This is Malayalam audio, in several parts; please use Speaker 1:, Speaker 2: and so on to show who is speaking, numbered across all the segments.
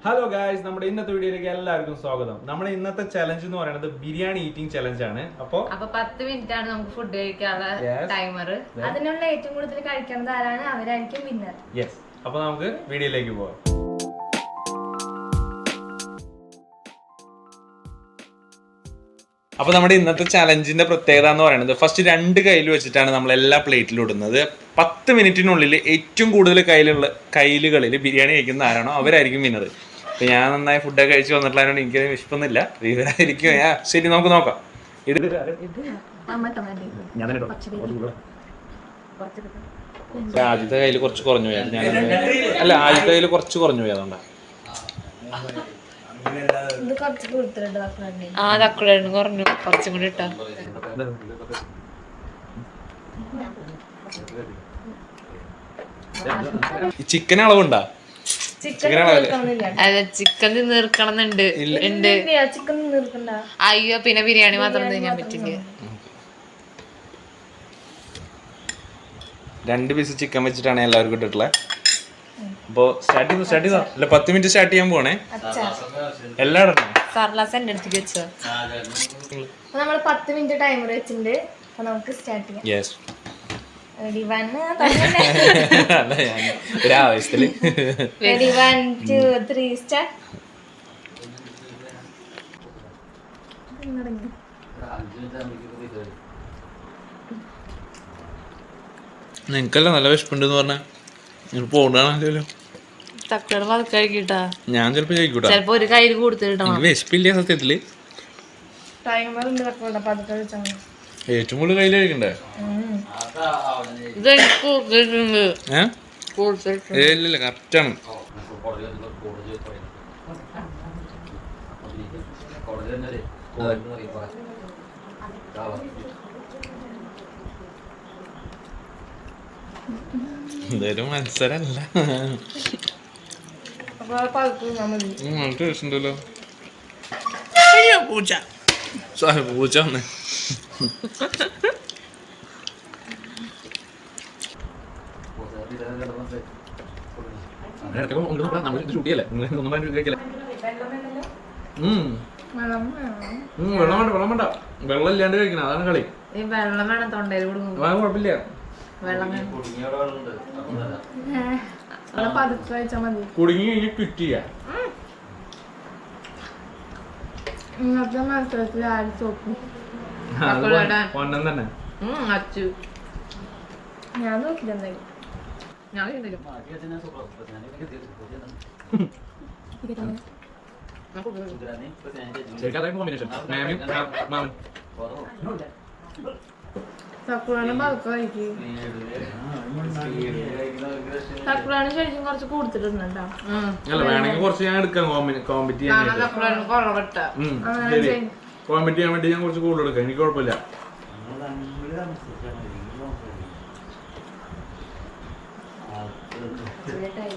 Speaker 1: ഹലോ ഗായ്സ്, നമ്മുടെ ഇന്നത്തെ വീഡിയോയിലേക്ക് എല്ലാവർക്കും സ്വാഗതം. നമ്മുടെ ഇന്നത്തെ ചലഞ്ച് എന്ന് പറയുന്നത് ബിരിയാണി ഈറ്റിംഗ് ചലഞ്ച് ആണ്. അപ്പൊ
Speaker 2: 10 മിനിറ്റ് ആണ് നമുക്ക് ഫുഡ് കഴിക്കാനുള്ള ടൈമർ.
Speaker 3: അതിനുള്ള ഏറ്റവും കൂടുതൽ കഴിക്കുന്നത് ആരാണ് അവരായിരിക്കും വിന്നർ.
Speaker 1: യെസ്, അപ്പൊ നമുക്ക് വീഡിയോയിലേക്ക് പോവാം. അപ്പൊ നമ്മുടെ ഇന്നത്തെ ചലഞ്ചിന്റെ പ്രത്യേകത എന്ന് പറയുന്നത് ഫസ്റ്റ് 2 കയ്യിൽ വെച്ചിട്ടാണ് നമ്മൾ എല്ലാ പ്ലേറ്റിലും ഇടുന്നത്. 10 മിനിറ്റിനുള്ളിൽ ഏറ്റവും കൂടുതൽ കയ്യിലുകളിൽ ബിരിയാണി കഴിക്കുന്ന ആരാണോ അവരായിരിക്കും വിന്നത്. അപ്പൊ ഞാൻ നന്നായി ഫുഡൊക്കെ കഴിച്ച് വന്നിട്ടുള്ളതുകൊണ്ട് എനിക്ക് വിശപ്പൊന്നുമില്ല, ഇവരായിരിക്കും. ശരി, നമുക്ക് നോക്കാം. ആദ്യത്തെ കയ്യിൽ കുറച്ച് കുറഞ്ഞു പോയാൽ ആദ്യത്തെ കയ്യിൽ കുറച്ച് കുറഞ്ഞു പോയി, അതുകൊണ്ടാണ്.
Speaker 2: കുറഞ്ഞു, കുറച്ചും കൂടി ഇട്ടാ.
Speaker 1: ചിക്കൻ അളവുണ്ടാ?
Speaker 2: അതെ, ചിക്കൻ തീർക്കണമെന്നുണ്ട്. അയ്യോ, പിന്നെ ബിരിയാണി മാത്രം തിന്നാൻ പറ്റില്ല.
Speaker 1: 2 പീസ് ചിക്കൻ വെച്ചിട്ടാണ് എല്ലാവർക്കും ഇട്ടിട്ടുള്ളത്. അപ്പൊ സ്റ്റാർട്ട് ചെയ്തോ. അല്ല, 10 മിനിറ്റ് സ്റ്റാർട്ട് ചെയ്യാൻ പോണേ. എല്ലാം
Speaker 3: നമ്മൾ 10 മിനിറ്റ് ടൈമർ വെച്ചിട്ടുണ്ട്. അപ്പൊ നമുക്ക് സ്റ്റാർട്ട് ചെയ്യാം.
Speaker 1: Yes,
Speaker 3: ഒരാവശ്യത്തില് 1 2 3 start.
Speaker 1: നിനക്കല്ല നല്ല വിശപ്പുണ്ടെന്ന് പറഞ്ഞ പോകണ്ടല്ലോ.
Speaker 2: തക്കാളി കഴിക്കട്ടാ,
Speaker 1: ഞാൻ ചിലപ്പോ കഴിക്കൂട്ടാ.
Speaker 2: ചിലപ്പോ ഒരു കയ്യിൽ കൊടുത്തിട്ടോ.
Speaker 1: വിശപ്പില്ല സത്യത്തില്.
Speaker 3: ടൈമർ ഉണ്ട്, പതുക്കെ വെച്ചാൽ മതി.
Speaker 1: ഏറ്റവും കൂടുതൽ കയ്യിൽ കഴിക്കണ്ടേ? ഇല്ല, കറക്റ്റാണ്. എന്തായാലും മത്സരല്ല. ടേസ്റ്റ് ഉണ്ടല്ലോ. പൂച്ച പൂച്ച വന്നേ. വെള്ളം വേണ്ട, വെള്ളം ഇല്ലാണ്ട് കഴിക്കണം, അതാണ് കളി.
Speaker 2: വെള്ളം വേണം തൊണ്ടയിൽ.
Speaker 1: കുഴപ്പമില്ല,
Speaker 3: പതുക്കെ വെച്ചാൽ മതി.
Speaker 1: കുടുങ്ങി കഴിഞ്ഞ് ക്വിറ്റ് ചെയ്യാം.
Speaker 3: ഇന്നത്തെ മത്സരത്തിൽ ആര് തോക്കും?
Speaker 1: പൊന്നം തന്നെ.
Speaker 3: ഞാൻ നോക്കില്ല എന്തായാലും. തക്കുറാണ് പതുക്കെ കഴിക്കും. തക്കുറാണ് ശരിക്കും കുറച്ച് കൊടുത്തിട്ടുണ്ടോ?
Speaker 1: അല്ല, വേണമെങ്കിൽ കുറച്ച് ഞാൻ എടുക്കാം. കോമ്പറ്റ് ചെയ്യാൻ വേണ്ടി ഞാൻ കുറച്ച് കൂടുതൽ എടുക്കാം, എനിക്ക് കുഴപ്പമില്ല.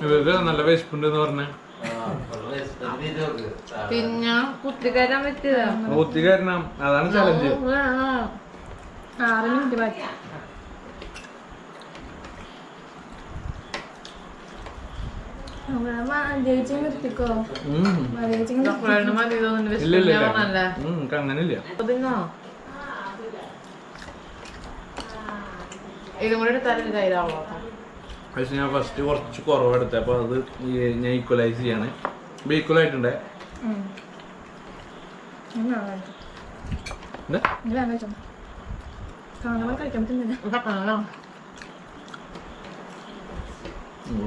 Speaker 1: ഇവർക്ക് നല്ല വിശപ്പുണ്ടെന്ന് പറഞ്ഞ
Speaker 2: പിന്നെ കുത്തിക്കയറാൻ പറ്റുക.
Speaker 1: കുത്തിക്കയറണം, അതാണ് ചലഞ്ച്.
Speaker 3: 6 മിനിറ്റ് ബാക്കി. ചേച്ചി നിർത്തിക്കോ.
Speaker 1: അങ്ങനില്ല.
Speaker 2: ഇതും കൂടെ എടുത്താലും കയ്യിലാവോ?
Speaker 1: പക്ഷെ ഞാൻ ഫസ്റ്റ് കുറച്ച് കുറവെടുത്ത, അപ്പൊ അത് ഞാൻ ഈക്വലൈസ് ചെയ്യാണ്. ഇപ്പൊ ഈക്വൽ ആയിട്ടുണ്ടേ.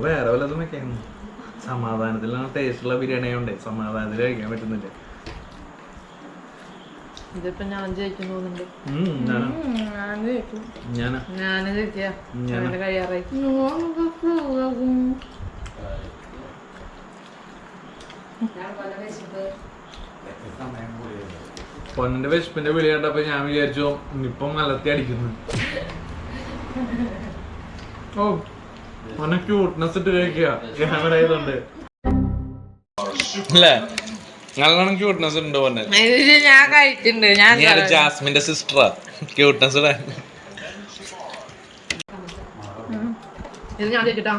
Speaker 1: വേറെ വല്ലതും വെക്കാണ്. സമാധാനത്തിലാണ് ടേസ്റ്റുള്ള ബിരിയാണി ആയതുകൊണ്ട് സമാധാനത്തിൽ കഴിക്കാൻ പറ്റുന്നില്ല.
Speaker 2: ഇതിപ്പോ ഞാൻ ജയിക്കും തോന്നുന്നുണ്ട്. ഞാന് കഴിയാറായി.
Speaker 1: പൊന്നിന്റെ വിശപ്പിന്റെ വിളി കണ്ടപ്പോ ഞാൻ വിചാരിച്ചു ഇപ്പം മലത്തി അടിക്കുന്നു. ഓ, പൊന്നെ ക്യൂട്ട്നെസ് ഇട്ട് കഴിക്കുക ക്യാമറ ആയതുകൊണ്ട് അല്ലേ? നല്ലോണം ക്യൂട്ട്നെസ് ഉണ്ട് പൊന്നെ.
Speaker 2: ഞാൻ കഴിച്ചിട്ടുണ്ട്. ഞാൻ
Speaker 1: ജാസ്മിന്റെ സിസ്റ്ററാ ക്യൂട്ട്നെസ് ഇടാൻ.
Speaker 2: ഇത് ഞാൻ കഴിക്കട്ടോ.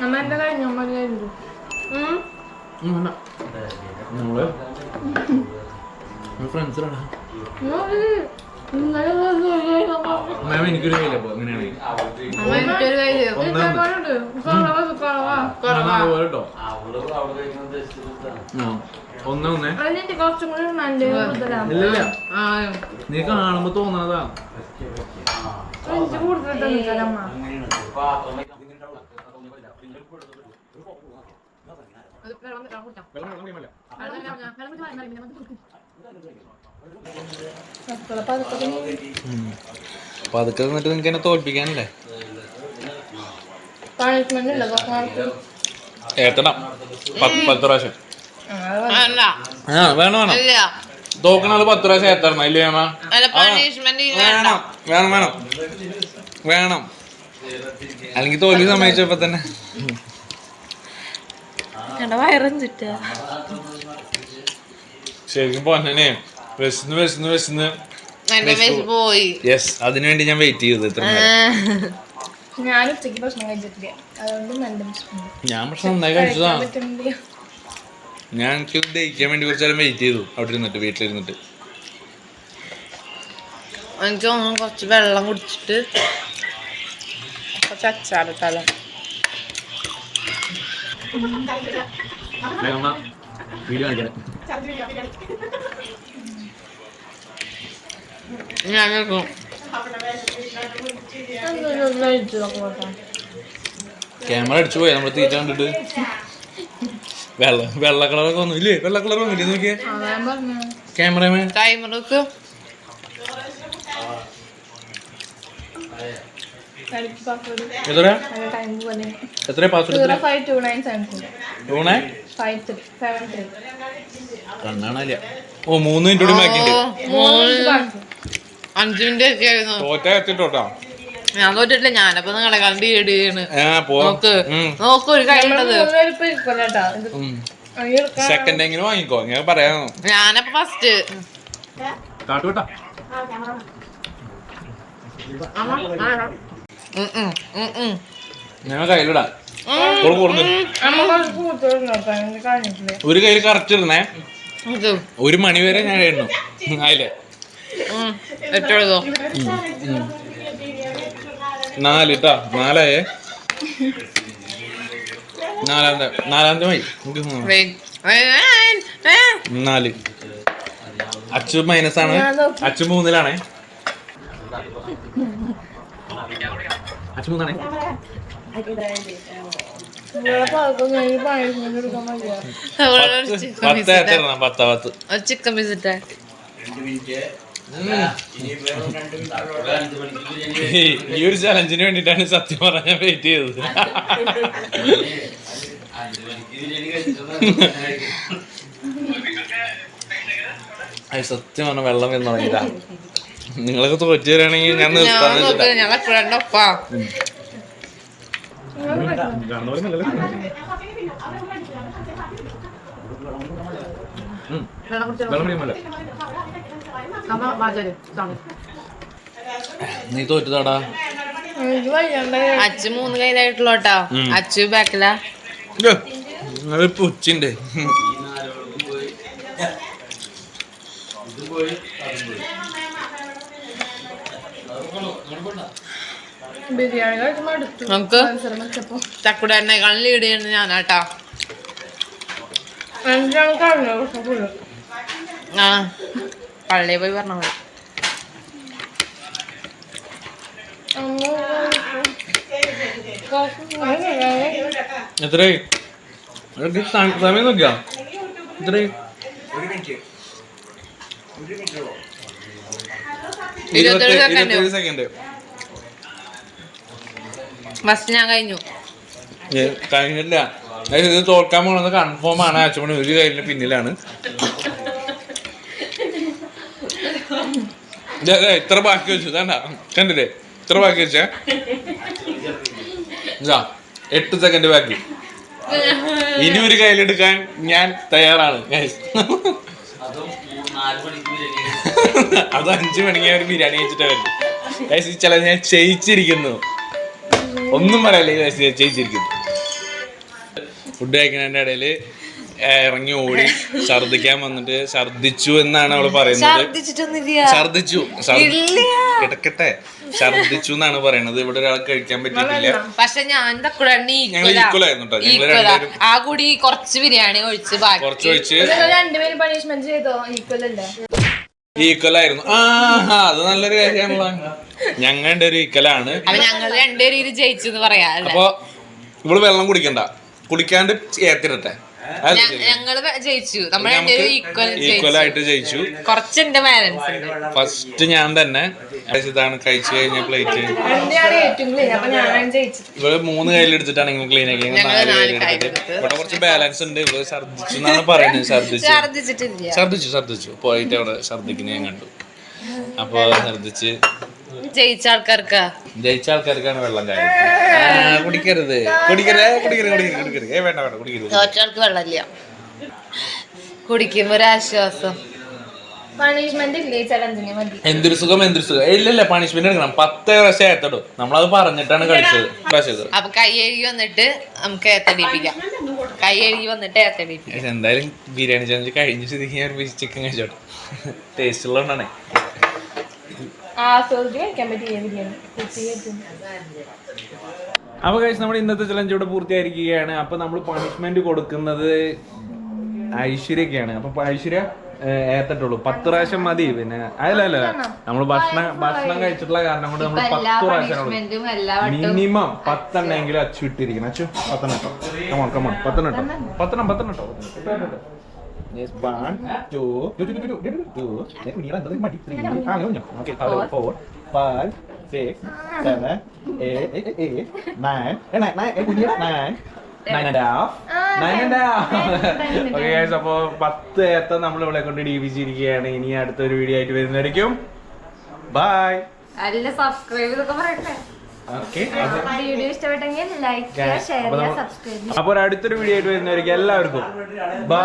Speaker 3: അമ്മ എന്റെ കഴിഞ്ഞു. അമ്മ കഴിഞ്ഞു.
Speaker 1: നമ്മള് ഫ്രണ്ട്സിലാണ് മാം എനിക്കൊരു കയ്യിലപ്പോ എങ്ങനെയാണെങ്കിൽ കേട്ടോ ഒന്നേ ഇല്ല നീ കാണുമ്പോ തോന്നണതാ അപ്പൊ അതൊക്കെ നിന്നിട്ട് നിനക്ക് എന്നെ തോൽപ്പിക്കാനല്ലേ ഏത്തണം 10 പ്രാവശ്യം വേണം തോക്കണ 10 പ്രാവശ്യം ഏത്തണം ഇല്ലേ അമ്മ വേണം വേണം വേണം വേണം അല്ലെങ്കിൽ തോൽവി സമ്മതിച്ചപ്പോ തന്നെ ശരിക്കും പൊന്നെ വിശന്ന് യെസ് അതിനുവേണ്ടി ഞാൻ വെയിറ്റ് ചെയ്തത് ഇത്ര
Speaker 3: ഞാൻ ഉച്ചയ്ക്ക് ഭക്ഷണം കഴിച്ചിട്ടില്ല അതുകൊണ്ട് നല്ല
Speaker 1: ഞാൻ ഭക്ഷണം നന്നായി കഴിച്ചതാ ഞാൻ എനിക്ക് ദഹിക്കാൻ വേണ്ടി കുറച്ച് നേരം വെയിറ്റ് ചെയ്തു അവിടെ ഇരുന്നിട്ട് വീട്ടിലിരുന്നിട്ട്
Speaker 2: എനിക്ക് തോന്നുന്നു കുറച്ച് വെള്ളം കുടിച്ചിട്ട് കുറച്ച് അച്ചാറിട്ടാലോ ഞാൻ
Speaker 1: ക്യാമറ അടിച്ചു പോയാ നമ്മള് തീറ്റ കണ്ടിട്ട് വെള്ള കളറൊക്കെ വന്നു ഇല്ലേ വെള്ള കളർ വന്നില്ലേ നോക്കിയേ ക്യാമറമാൻ
Speaker 2: ടൈമർക്ക്
Speaker 1: എത്ര പാസ്വേഡ് കണ്ണാണല്ല ഓ 3 മിനിറ്റ് കൂടി ബാക്കിയുണ്ട്
Speaker 2: 5 മിനിറ്റ് ഒക്കെ ആയിരുന്നു
Speaker 1: തോറ്റ എത്തിട്ടോട്ടാ
Speaker 2: ഞാൻ തോറ്റിട്ടില്ല ഞാനപ്പോ നിങ്ങളെ കണ്ട് ഈടുകയാണ് നോക്ക് ഒരു കൈയുള്ളത്
Speaker 1: സെക്കൻഡ് എങ്കിലും വാങ്ങിക്കോ ഞാൻ പറയാം
Speaker 2: ഞാനപ്പോ ഫസ്റ്റ്
Speaker 1: കാട്ടുകോട്ടാ ഞാൻ കയ്യിലിടാ ഒരു കയ്യിൽ കറക്റ്റ് ഇടണേ 1 മണി വരെ ഞാൻ എണ്ണു അതിലെ 4 ട്ടാ 4 നാലാമത്തെ മതി 4 അച്ചു മൈനസ് ആണ് അച്ചു 3-ലാണേ അച്ചു 3-ആണേ
Speaker 2: ചിക്കൻ പീസിട്ടേ
Speaker 1: ഈ ഒരു ചലഞ്ചിന് വേണ്ടിട്ടാണ് സത്യം പറഞ്ഞ വെയിറ്റ് ചെയ്തത് സത്യം പറഞ്ഞ വെള്ളം എന്ന് തുടങ്ങിയതാ നിങ്ങളൊക്കെ തോറ്റു തരാണെങ്കിൽ ഞാൻ നീ തോറ്റതാടാ
Speaker 2: അച്ചു 3 കയ്യിലായിട്ടുള്ളോട്ടാ അച്ചു ബാക്കിലാ
Speaker 1: പുച്ചിന്റെ
Speaker 2: നമുക്ക് ചക്കുടേനേക്കാൾ ലീഡ് ചെയ്യുന്നത് ഞാനാട്ടാ ആ പള്ളിയിൽ പോയി പറഞ്ഞ മതി
Speaker 1: എത്രയായി സമയം നോക്കിയാ എത്രയായി 20 സെക്കൻഡ്
Speaker 2: ഫസ്റ്റ് ഞാൻ കഴിഞ്ഞു
Speaker 1: കഴിഞ്ഞില്ല ഇത് തോൽക്കാൻ പോണെന്ന് കൺഫേം ആണ് അച്ഛമ്മ ഒരു കയ്യിന്റെ പിന്നിലാണ് ഇത്ര ബാക്കി വെച്ചു വേണ്ട കണ്ടില്ലേ ഇത്ര ബാക്കി വെച്ചേ 8 സെക്കൻഡ് ബാക്കി ഇനി ഒരു കയ്യിലെടുക്കാൻ ഞാൻ തയ്യാറാണ് അത് 5 മണിക്ക് ഒരു ബിരിയാണി കഴിച്ചിട്ടേ വരുന്നു ചില ഞാൻ ചെയ്യിച്ചിരിക്കുന്നു ഒന്നും പറയല്ലേ ചെയ്യിച്ചിരിക്കുന്നു ഫുഡ് കഴിക്കുന്നതിൻ്റെ ഇടയിൽ ഇറങ്ങി ഓടി ഛർദിക്കാൻ വന്നിട്ട് ഛർദിച്ചു എന്നാണ് അവള് പറയുന്നത്. ഛർദിച്ചു കിടക്കട്ടെ, ഛർദിച്ചു എന്നാണ് പറയുന്നത്. ഇവിടെ ഒരാൾക്ക് കഴിക്കാൻ പറ്റിയിട്ടില്ല.
Speaker 2: പക്ഷെ ഞാൻ
Speaker 1: ഞങ്ങൾ ഈക്വൽ ആയിരുന്നു കേട്ടോ. ഞങ്ങൾ രണ്ടുപേരും
Speaker 2: ആ കൂടി കുറച്ച് ബിരിയാണി ഒഴിച്ച്
Speaker 1: കുറച്ചൊഴിച്ച്
Speaker 3: രണ്ടുപേരും പണിഷ്മെന്റ് ചെയ്തോ? ഈക്വൽ അല്ലേ?
Speaker 1: ഈക്വൽ ആയിരുന്നു. അത് നല്ലൊരു കാര്യമാണല്ലോ. ഞങ്ങളുടെ ഒരു ഈക്വലാണ്.
Speaker 2: അപ്പൊ ഞങ്ങൾ രണ്ടുപേരും ജയിച്ചു എന്ന് പറയാ.
Speaker 1: അപ്പൊ ഇവള് വെള്ളം കുടിക്കണ്ട, കുടിക്കാണ്ട് ഏത്തിരട്ടെ.
Speaker 2: ഞങ്ങള് ജയിച്ചു, നമ്മൾ
Speaker 1: ഈക്വൽ ആയിട്ട് ജയിച്ചു.
Speaker 2: കുറച്ചെന്റെ ബാലൻസ്.
Speaker 1: ഫസ്റ്റ് ഞാൻ തന്നെ ഇതാണ് കഴിച്ചു കഴിഞ്ഞ പ്ലേറ്റ്. ഇവള് 3 കയ്യിലെടുത്തിട്ടാണ് നിങ്ങൾ ക്ലീൻ ആക്കി. 4 കയ്യിലെടുത്തിട്ട് ഇവിടെ കുറച്ച് ബാലൻസ് ഉണ്ട്. ഇവള് ഛർദിച്ചു എന്നാണ് പറയുന്നത്. ഛർദിച്ചു പോയിട്ട് അവിടെ ഛർദിക്കുന്നത് ഞാൻ കണ്ടു. അപ്പൊ ഛർദിച്ച്
Speaker 2: ജയിച്ച
Speaker 1: ആൾക്കാർക്കാണ് വെള്ളം കുടിക്കരുത്. വേണ്ട കുടിക്കരുത്.
Speaker 2: തോറ്റാൾക്ക് വെള്ളമില്ല, കുടിക്കുമ്പോ ഒരാശ്വാസം.
Speaker 1: എന്തൊരു സുഖം. ഇല്ലല്ല, പണിഷ്മെന്റ് എടുക്കണം. 10 പ്രാവശ്യം ഏത്തടും. നമ്മളത് പറഞ്ഞിട്ടാണ് കഴിച്ചത്.
Speaker 2: അപ്പൊ കൈ കഴുകി വന്നിട്ട് നമുക്ക് ഏത്തടിപ്പിക്കാം.
Speaker 1: എന്തായാലും ബിരിയാണി ചാനൽ കഴിഞ്ഞ സ്ഥിതിക്ക് ഞാൻ ചിക്കൻ കഴിച്ചോട്ടെ. ടേസ്റ്റ് ഉള്ളതുകൊണ്ടാണേ. അപ്പൊ കഴിച്ച് നമ്മുടെ ഇന്നത്തെ ചലഞ്ച് ഇവിടെ പൂർത്തിയായിരിക്കുകയാണ്. അപ്പൊ നമ്മൾ പണിഷ്മെന്റ് കൊടുക്കുന്നത് ഐശ്വര്യക്കാണ്. അപ്പൊ ഐശ്വര്യ ഏത്തിട്ടുള്ളൂ. 10 പ്രാവശ്യം മതി. പിന്നെ അല്ല നമ്മള് ഭക്ഷണം കഴിച്ചിട്ടുള്ള കാരണം കൊണ്ട് നമ്മൾ 10 പ്രാവശ്യം മിനിമം 10 എണ്ണെങ്കിലും അച്ചു ഇട്ടിരിക്കണം. അച്ചു 10 കേട്ടോ. കമോൺ 10 കേട്ടോ. Yes, 1, 2, 3, 4, 5, 6, 7, 8, 9 and a half. Okay guys, അപ്പൊ 10 ഏത്ത നമ്മൾ ഇവിടെ കൊണ്ട് ഡീപിച്ചിരിക്കുകയാണ്. ഇനി അടുത്തൊരു വീഡിയോ ആയിട്ട് വരുന്നതായിരിക്കും. ബൈ.
Speaker 3: വീഡിയോ ഇഷ്ടപ്പെട്ടെങ്കിൽ ലൈക്ക് ചെയ്യുക, ഷെയർ ചെയ്യുക, സബ്സ്ക്രൈബ് ചെയ്യുക.
Speaker 1: അപ്പോൾ അടുത്തൊരു വീഡിയോ ആയിട്ട് വരുന്നതായിരിക്കും. എല്ലാവർക്കും ബൈ.